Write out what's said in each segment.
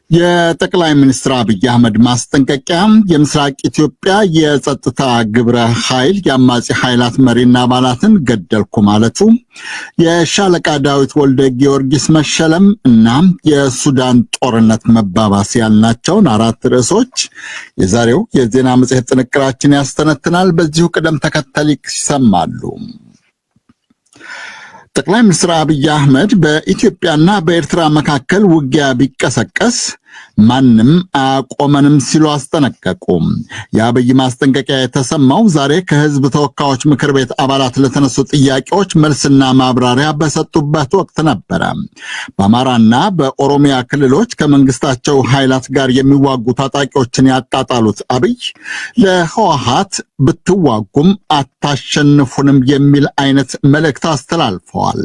የጠቅላይ ሚኒስትር አብይ አህመድ ማስጠንቀቂያ የምስራቅ ኢትዮጵያ የጸጥታ ግብረ ኃይል የአማጺ ኃይላት መሪና አባላትን ገደልኩ ማለቱ፣ የሻለቃ ዳዊት ወልደ ጊዮርጊስ መሸለም እና የሱዳን ጦርነት መባባስ ያልናቸውን አራት ርዕሶች የዛሬው የዜና መጽሔት ጥንቅራችን ያስተነትናል። በዚሁ ቅደም ተከተል ይሰማሉ። ጠቅላይ ሚኒስትር አብይ አህመድ በኢትዮጵያና በኤርትራ መካከል ውጊያ ቢቀሰቀስ ማንም አያቆመንም ሲሉ አስጠነቀቁ። የአብይ ማስጠንቀቂያ የተሰማው ዛሬ ከህዝብ ተወካዮች ምክር ቤት አባላት ለተነሱ ጥያቄዎች መልስና ማብራሪያ በሰጡበት ወቅት ነበረ። በአማራና በኦሮሚያ ክልሎች ከመንግስታቸው ኃይላት ጋር የሚዋጉ ታጣቂዎችን ያጣጣሉት አብይ ለህወሓት ብትዋጉም አታሸንፉንም የሚል አይነት መልእክት አስተላልፈዋል።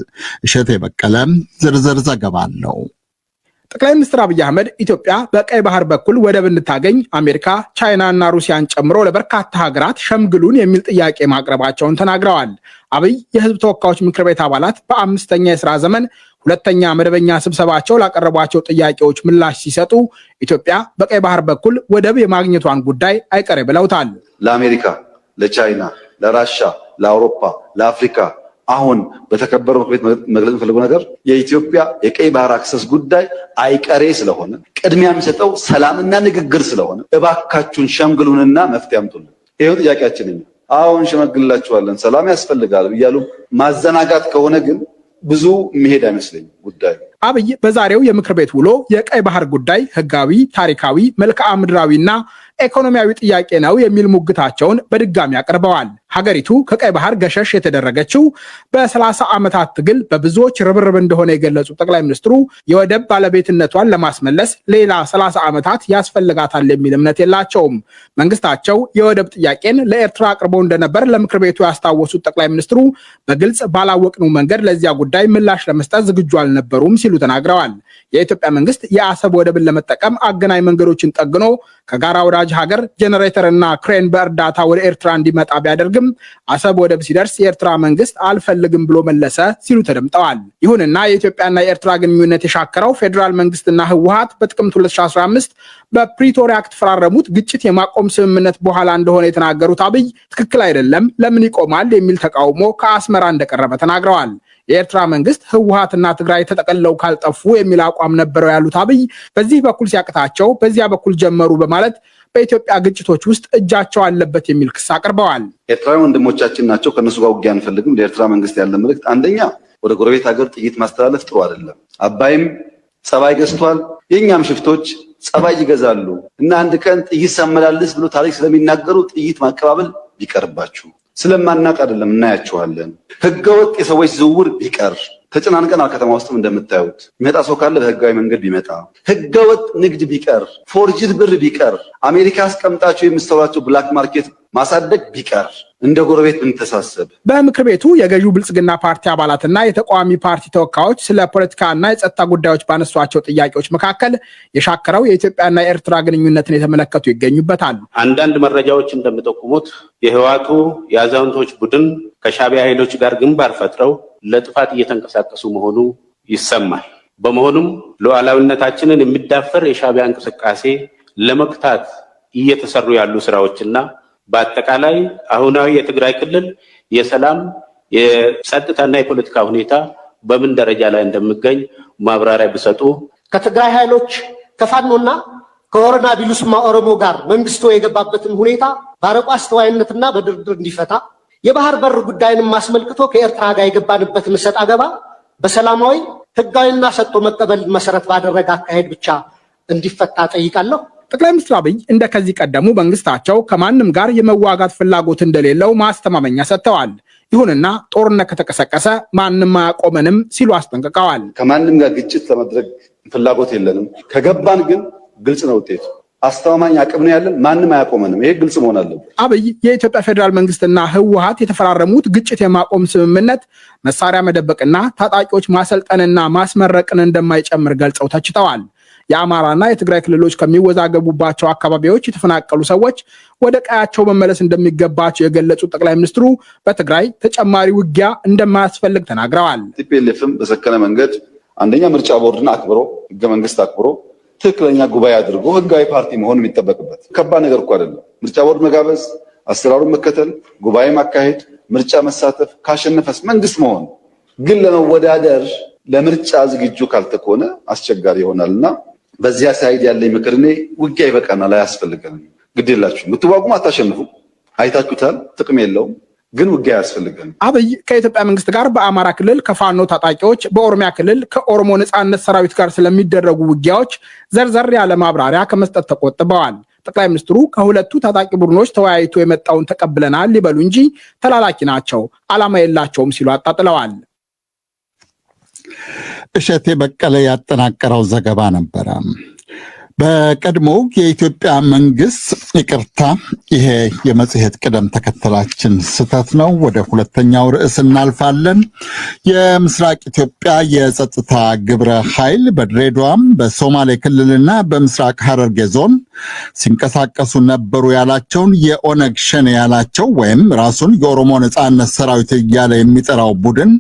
እሸቴ በቀለ ዝርዝር ዘገባ አለው። ጠቅላይ ሚኒስትር አብይ አህመድ ኢትዮጵያ በቀይ ባህር በኩል ወደብ እንድታገኝ አሜሪካ፣ ቻይና እና ሩሲያን ጨምሮ ለበርካታ ሀገራት ሸምግሉን የሚል ጥያቄ ማቅረባቸውን ተናግረዋል። አብይ የህዝብ ተወካዮች ምክር ቤት አባላት በአምስተኛ የሥራ ዘመን ሁለተኛ መደበኛ ስብሰባቸው ላቀረቧቸው ጥያቄዎች ምላሽ ሲሰጡ ኢትዮጵያ በቀይ ባህር በኩል ወደብ የማግኘቷን ጉዳይ አይቀሬ ብለውታል። ለአሜሪካ፣ ለቻይና፣ ለራሻ፣ ለአውሮፓ፣ ለአፍሪካ አሁን በተከበረው ምክር ቤት መግለጽ የምፈልገው ነገር የኢትዮጵያ የቀይ ባህር አክሰስ ጉዳይ አይቀሬ ስለሆነ ቅድሚያ የሚሰጠው ሰላምና ንግግር ስለሆነ እባካችሁን ሸምግሉንና መፍትሄ አምጡልን። ይሄው ጥያቄያችን። አሁን ሸመግልላችኋለን፣ ሰላም ያስፈልጋል እያሉ ማዘናጋት ከሆነ ግን ብዙ መሄድ አይመስለኝም ጉዳዩ። አብይ በዛሬው የምክር ቤት ውሎ የቀይ ባህር ጉዳይ ህጋዊ፣ ታሪካዊ፣ መልክዓ ምድራዊና ኢኮኖሚያዊ ጥያቄ ነው የሚል ሙግታቸውን በድጋሚ አቅርበዋል። ሀገሪቱ ከቀይ ባህር ገሸሽ የተደረገችው በ30 ዓመታት ትግል በብዙዎች ርብርብ እንደሆነ የገለጹት ጠቅላይ ሚኒስትሩ የወደብ ባለቤትነቷን ለማስመለስ ሌላ 30 ዓመታት ያስፈልጋታል የሚል እምነት የላቸውም። መንግስታቸው የወደብ ጥያቄን ለኤርትራ አቅርቦ እንደነበር ለምክር ቤቱ ያስታወሱት ጠቅላይ ሚኒስትሩ በግልጽ ባላወቅነው መንገድ ለዚያ ጉዳይ ምላሽ ለመስጠት ዝግጁ አልነበሩም ሲሉ ተናግረዋል። የኢትዮጵያ መንግስት የአሰብ ወደብን ለመጠቀም አገናኝ መንገዶችን ጠግኖ ከጋራ ወዳጅ ሀገር ጄኔሬተር እና ክሬን በእርዳታ ወደ ኤርትራ እንዲመጣ ቢያደርግም አሰብ ወደብ ሲደርስ የኤርትራ መንግስት አልፈልግም ብሎ መለሰ ሲሉ ተደምጠዋል። ይሁንና የኢትዮጵያና የኤርትራ ግንኙነት የሻከረው ፌዴራል መንግስትና ህወሓት በጥቅምት 2015 በፕሪቶሪያ ከተፈራረሙት ግጭት የማቆም ስምምነት በኋላ እንደሆነ የተናገሩት አብይ ትክክል አይደለም፣ ለምን ይቆማል የሚል ተቃውሞ ከአስመራ እንደቀረበ ተናግረዋል። የኤርትራ መንግስት ህወሓትና ትግራይ ተጠቅልለው ካልጠፉ የሚል አቋም ነበረው ያሉት አብይ በዚህ በኩል ሲያቅታቸው በዚያ በኩል ጀመሩ በማለት በኢትዮጵያ ግጭቶች ውስጥ እጃቸው አለበት የሚል ክስ አቅርበዋል። ኤርትራውያን ወንድሞቻችን ናቸው፣ ከነሱ ጋር ውጊያ አንፈልግም። ለኤርትራ መንግስት ያለ መልእክት አንደኛ ወደ ጎረቤት ሀገር ጥይት ማስተላለፍ ጥሩ አይደለም። አባይም ጸባይ ገዝቷል፣ የኛም ሽፍቶች ጸባይ ይገዛሉ እና አንድ ቀን ጥይት ሳመላልስ ብሎ ታሪክ ስለሚናገሩ ጥይት ማቀባበል ቢቀርባችሁ። ስለማናቅ አይደለም፣ እናያቸዋለን። ህገወጥ የሰዎች ዝውውር ቢቀር ተጨናንቀን ከተማ ውስጥም እንደምታዩት የሚመጣ ሰው ካለ በህጋዊ መንገድ ቢመጣ፣ ህገወጥ ንግድ ቢቀር፣ ፎርጅድ ብር ቢቀር፣ አሜሪካ አስቀምጣቸው የምትሰሯቸው ብላክ ማርኬት ማሳደግ ቢቀር፣ እንደ ጎረቤት ብንተሳሰብ። በምክር ቤቱ የገዢው ብልጽግና ፓርቲ አባላትና የተቃዋሚ ፓርቲ ተወካዮች ስለ ፖለቲካና የጸጥታ ጉዳዮች ባነሷቸው ጥያቄዎች መካከል የሻከረው የኢትዮጵያና የኤርትራ ግንኙነትን የተመለከቱ ይገኙበታል። አንዳንድ መረጃዎች እንደሚጠቁሙት የህወሓቱ የአዛውንቶች ቡድን ከሻዕቢያ ኃይሎች ጋር ግንባር ፈጥረው ለጥፋት እየተንቀሳቀሱ መሆኑ ይሰማል። በመሆኑም ሉዓላዊነታችንን የሚዳፈር የሻዕቢያ እንቅስቃሴ ለመክታት እየተሰሩ ያሉ ስራዎችና በአጠቃላይ አሁናዊ የትግራይ ክልል የሰላም የጸጥታና የፖለቲካ ሁኔታ በምን ደረጃ ላይ እንደሚገኝ ማብራሪያ ቢሰጡ። ከትግራይ ኃይሎች ከፋኖና ከወረና ቢሉስማ ኦሮሞ ጋር መንግስቱ የገባበትን ሁኔታ በአርቆ አስተዋይነትና በድርድር እንዲፈታ፣ የባህር በር ጉዳይንም አስመልክቶ ከኤርትራ ጋር የገባንበትን ሰጥ አገባ በሰላማዊ ህጋዊና ሰጥቶ መቀበል መሰረት ባደረገ አካሄድ ብቻ እንዲፈታ ጠይቃለሁ። ጠቅላይ ሚኒስትር አብይ እንደ ከዚህ ቀደሙ መንግስታቸው ከማንም ጋር የመዋጋት ፍላጎት እንደሌለው ማስተማመኛ ሰጥተዋል። ይሁንና ጦርነት ከተቀሰቀሰ ማንም አያቆመንም ሲሉ አስጠንቅቀዋል። ከማንም ጋር ግጭት ለማድረግ ፍላጎት የለንም። ከገባን ግን ግልጽ ነው ውጤቱ። አስተማማኝ አቅም ነው ያለን፣ ማንም አያቆመንም። ይሄ ግልጽ መሆን አለበት። አብይ የኢትዮጵያ ፌዴራል መንግስትና ህወሓት የተፈራረሙት ግጭት የማቆም ስምምነት መሳሪያ መደበቅና ታጣቂዎች ማሰልጠንና ማስመረቅን እንደማይጨምር ገልጸው ተችተዋል። የአማራና የትግራይ ክልሎች ከሚወዛገቡባቸው አካባቢዎች የተፈናቀሉ ሰዎች ወደ ቀያቸው መመለስ እንደሚገባቸው የገለጹት ጠቅላይ ሚኒስትሩ በትግራይ ተጨማሪ ውጊያ እንደማያስፈልግ ተናግረዋል። ቲፒኤልኤፍም በሰከነ መንገድ አንደኛ ምርጫ ቦርድን አክብሮ ህገ መንግስት አክብሮ ትክክለኛ ጉባኤ አድርጎ ህጋዊ ፓርቲ መሆን የሚጠበቅበት ከባድ ነገር እኮ አይደለም። ምርጫ ቦርድ መጋበዝ፣ አሰራሩን መከተል፣ ጉባኤ ማካሄድ፣ ምርጫ መሳተፍ፣ ካሸነፈስ መንግስት መሆን። ግን ለመወዳደር ለምርጫ ዝግጁ ካልተኮነ አስቸጋሪ ይሆናልና በዚያ ሳይድ ያለኝ ምክር እኔ ውጊያ ይበቃናል፣ አያስፈልገንም። ግድ የላችሁ ብትዋጉም አታሸንፉ። አይታችሁታል፣ ጥቅም የለውም። ግን ውጊያ ያስፈልገናል። አብይ ከኢትዮጵያ መንግስት ጋር በአማራ ክልል ከፋኖ ታጣቂዎች፣ በኦሮሚያ ክልል ከኦሮሞ ነጻነት ሰራዊት ጋር ስለሚደረጉ ውጊያዎች ዘርዘር ያለ ማብራሪያ ከመስጠት ተቆጥበዋል። ጠቅላይ ሚኒስትሩ ከሁለቱ ታጣቂ ቡድኖች ተወያይቶ የመጣውን ተቀብለናል ሊበሉ እንጂ ተላላኪ ናቸው፣ ዓላማ የላቸውም ሲሉ አጣጥለዋል። እሸቴ በቀለ ያጠናቀረው ዘገባ ነበረ። በቀድሞው የኢትዮጵያ መንግስት ይቅርታ፣ ይሄ የመጽሔት ቅደም ተከተላችን ስህተት ነው። ወደ ሁለተኛው ርዕስ እናልፋለን። የምስራቅ ኢትዮጵያ የጸጥታ ግብረ ኃይል በድሬዳዋም በሶማሌ ክልልና በምስራቅ ሐረርጌ ዞን ሲንቀሳቀሱ ነበሩ ያላቸውን የኦነግ ሸኔ ያላቸው ወይም ራሱን የኦሮሞ ነጻነት ሰራዊት እያለ የሚጠራው ቡድን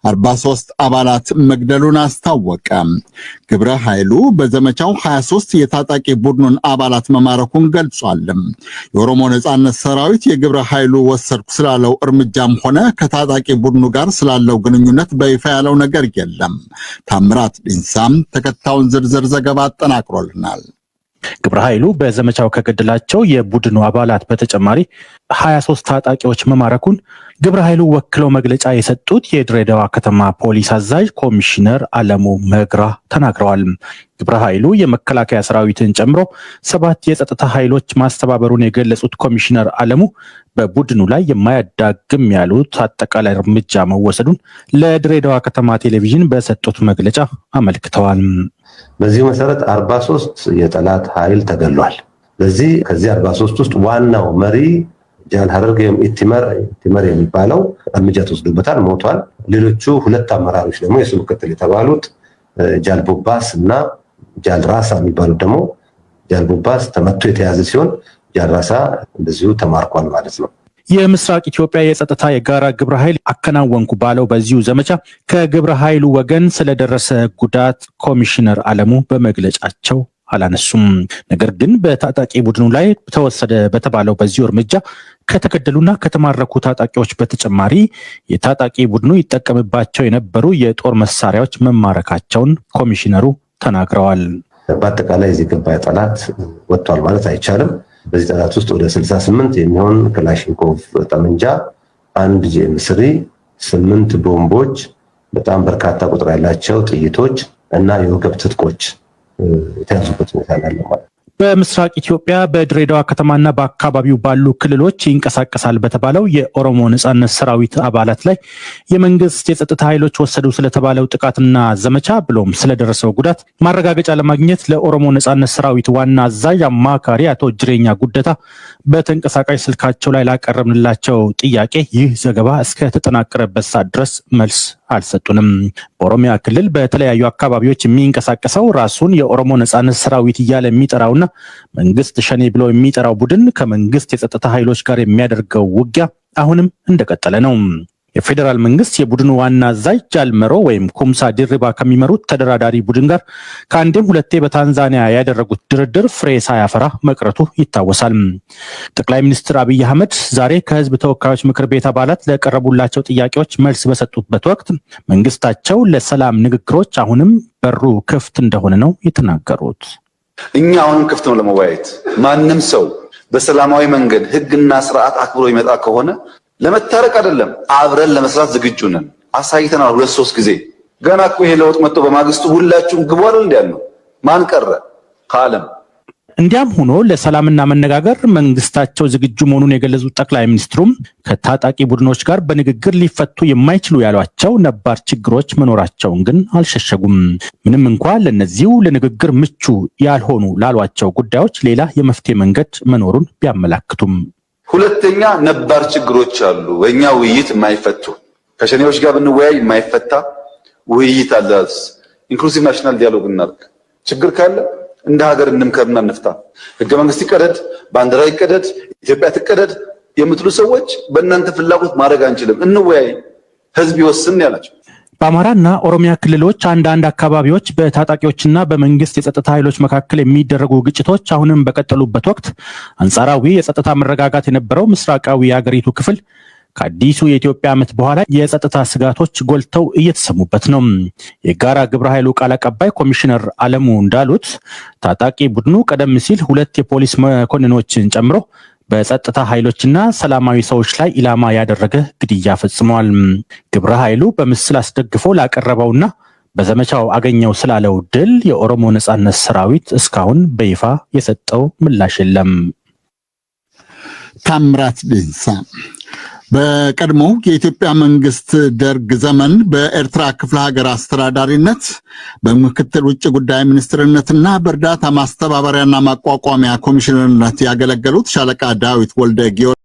43 አባላት መግደሉን አስታወቀ። ግብረ ኃይሉ በዘመቻው 23 የታጣቂ ቡድኑን አባላት መማረኩን ገልጿል። የኦሮሞ ነጻነት ሰራዊት የግብረ ኃይሉ ወሰድኩ ስላለው እርምጃም ሆነ ከታጣቂ ቡድኑ ጋር ስላለው ግንኙነት በይፋ ያለው ነገር የለም። ታምራት ዲንሳም ተከታዩን ዝርዝር ዘገባ አጠናቅሮልናል። ግብረ ኃይሉ በዘመቻው ከገደላቸው የቡድኑ አባላት በተጨማሪ 23 ታጣቂዎች መማረኩን ግብረ ኃይሉ ወክለው መግለጫ የሰጡት የድሬዳዋ ከተማ ፖሊስ አዛዥ ኮሚሽነር አለሙ መግራ ተናግረዋል። ግብረ ኃይሉ የመከላከያ ሰራዊትን ጨምሮ 7 የጸጥታ ኃይሎች ማስተባበሩን የገለጹት ኮሚሽነር አለሙ በቡድኑ ላይ የማያዳግም ያሉት አጠቃላይ እርምጃ መወሰዱን ለድሬዳዋ ከተማ ቴሌቪዥን በሰጡት መግለጫ አመልክተዋል። በዚህ መሰረት 43 የጠላት ኃይል ተገሏል። ከዚህ 43 ውስጥ ዋናው መሪ ጃል ሐረርጌ ኢቲመር የሚባለው እርምጃ ተወስዶበታል፣ ሞቷል። ሌሎቹ 2 አመራሮች ደግሞ የሱ ምክትል የተባሉት ጃል ቦባስ እና ጃል ራሳ የሚባሉት ደግሞ ጃል ቦባስ ተመቶ የተያዘ ሲሆን ጃል ራሳ እንደዚሁ ተማርኳል ማለት ነው። የምስራቅ ኢትዮጵያ የጸጥታ የጋራ ግብረ ኃይል አከናወንኩ ባለው በዚሁ ዘመቻ ከግብረ ኃይሉ ወገን ስለደረሰ ጉዳት ኮሚሽነር አለሙ በመግለጫቸው አላነሱም። ነገር ግን በታጣቂ ቡድኑ ላይ ተወሰደ በተባለው በዚሁ እርምጃ ከተገደሉና ከተማረኩ ታጣቂዎች በተጨማሪ የታጣቂ ቡድኑ ይጠቀምባቸው የነበሩ የጦር መሳሪያዎች መማረካቸውን ኮሚሽነሩ ተናግረዋል። በአጠቃላይ እዚህ ገባይ ጠላት ወጥቷል ማለት አይቻልም። በዚህ ጠላት ውስጥ ወደ 68 የሚሆን ክላሽንኮቭ ጠመንጃ፣ 1 ጄም3፣ 8 ቦምቦች፣ በጣም በርካታ ቁጥር ያላቸው ጥይቶች እና የወገብ ትጥቆች የተያዙበት ሁኔታ ያለ ማለት ነው። በምስራቅ ኢትዮጵያ በድሬዳዋ ከተማና በአካባቢው ባሉ ክልሎች ይንቀሳቀሳል በተባለው የኦሮሞ ነጻነት ሰራዊት አባላት ላይ የመንግስት የጸጥታ ኃይሎች ወሰዱ ስለተባለው ጥቃትና ዘመቻ ብሎም ስለደረሰው ጉዳት ማረጋገጫ ለማግኘት ለኦሮሞ ነጻነት ሰራዊት ዋና አዛዥ አማካሪ አቶ ጅሬኛ ጉደታ በተንቀሳቃሽ ስልካቸው ላይ ላቀረብንላቸው ጥያቄ ይህ ዘገባ እስከ ተጠናቀረበት ሰዓት ድረስ መልስ አልሰጡንም። በኦሮሚያ ክልል በተለያዩ አካባቢዎች የሚንቀሳቀሰው ራሱን የኦሮሞ ነጻነት ሰራዊት እያለ የሚጠራውና መንግስት ሸኔ ብሎ የሚጠራው ቡድን ከመንግስት የጸጥታ ኃይሎች ጋር የሚያደርገው ውጊያ አሁንም እንደቀጠለ ነው። የፌዴራል መንግስት የቡድኑ ዋና አዛዥ ጃልመሮ ወይም ኩምሳ ዲሪባ ከሚመሩት ተደራዳሪ ቡድን ጋር ከአንዴም ሁለቴ በታንዛኒያ ያደረጉት ድርድር ፍሬ ሳያፈራ መቅረቱ ይታወሳል። ጠቅላይ ሚኒስትር አብይ አህመድ ዛሬ ከህዝብ ተወካዮች ምክር ቤት አባላት ለቀረቡላቸው ጥያቄዎች መልስ በሰጡበት ወቅት መንግስታቸው ለሰላም ንግግሮች አሁንም በሩ ክፍት እንደሆነ ነው የተናገሩት። እኛ አሁንም ክፍት ነው ለመወያየት። ማንም ሰው በሰላማዊ መንገድ ህግና ስርዓት አክብሮ ይመጣ ከሆነ ለመታረቅ አይደለም አብረን ለመስራት ዝግጁ ነን። አሳይተናል 2-3 ጊዜ። ገና እኮ ይሄ ለውጥ መጥቶ በማግስቱ ሁላችሁም ግቡ አይደል እንዴ? ማን ቀረ ከዓለም? እንዲያም ሆኖ ለሰላምና መነጋገር መንግስታቸው ዝግጁ መሆኑን የገለጹት ጠቅላይ ሚኒስትሩም ከታጣቂ ቡድኖች ጋር በንግግር ሊፈቱ የማይችሉ ያሏቸው ነባር ችግሮች መኖራቸውን ግን አልሸሸጉም። ምንም እንኳን ለነዚሁ ለንግግር ምቹ ያልሆኑ ላሏቸው ጉዳዮች ሌላ የመፍትሄ መንገድ መኖሩን ቢያመላክቱም ሁለተኛ ነባር ችግሮች አሉ። በእኛ ውይይት የማይፈቱ ከሸኔዎች ጋር ብንወያይ የማይፈታ ውይይት አለ። ኢንክሉሲቭ ናሽናል ዲያሎግ እናድርግ። ችግር ካለ እንደ ሀገር እንምከርና እንፍታ። ህገ መንግስት ይቀደድ፣ ባንዲራ ይቀደድ፣ ኢትዮጵያ ትቀደድ የምትሉ ሰዎች በእናንተ ፍላጎት ማድረግ አንችልም፣ እንወያይ፣ ህዝብ ይወስን ያላቸው። በአማራና ኦሮሚያ ክልሎች አንዳንድ አካባቢዎች በታጣቂዎችና በመንግስት የጸጥታ ኃይሎች መካከል የሚደረጉ ግጭቶች አሁንም በቀጠሉበት ወቅት አንጻራዊ የጸጥታ መረጋጋት የነበረው ምስራቃዊ የሀገሪቱ ክፍል ከአዲሱ የኢትዮጵያ ዓመት በኋላ የጸጥታ ስጋቶች ጎልተው እየተሰሙበት ነው። የጋራ ግብረ ኃይሉ ቃል አቀባይ ኮሚሽነር አለሙ እንዳሉት ታጣቂ ቡድኑ ቀደም ሲል 2 የፖሊስ መኮንኖችን ጨምሮ በጸጥታ ኃይሎችና ሰላማዊ ሰዎች ላይ ኢላማ ያደረገ ግድያ ፈጽመዋል። ግብረ ኃይሉ በምስል አስደግፎ ላቀረበውና በዘመቻው አገኘው ስላለው ድል የኦሮሞ ነጻነት ሰራዊት እስካሁን በይፋ የሰጠው ምላሽ የለም። ታምራት ዲንሳ በቀድሞው የኢትዮጵያ መንግስት ደርግ ዘመን በኤርትራ ክፍለ ሀገር አስተዳዳሪነት በምክትል ውጭ ጉዳይ ሚኒስትርነትና በእርዳታ ማስተባበሪያና ማቋቋሚያ ኮሚሽነርነት ያገለገሉት ሻለቃ ዳዊት ወልደ ጊዮርጊስ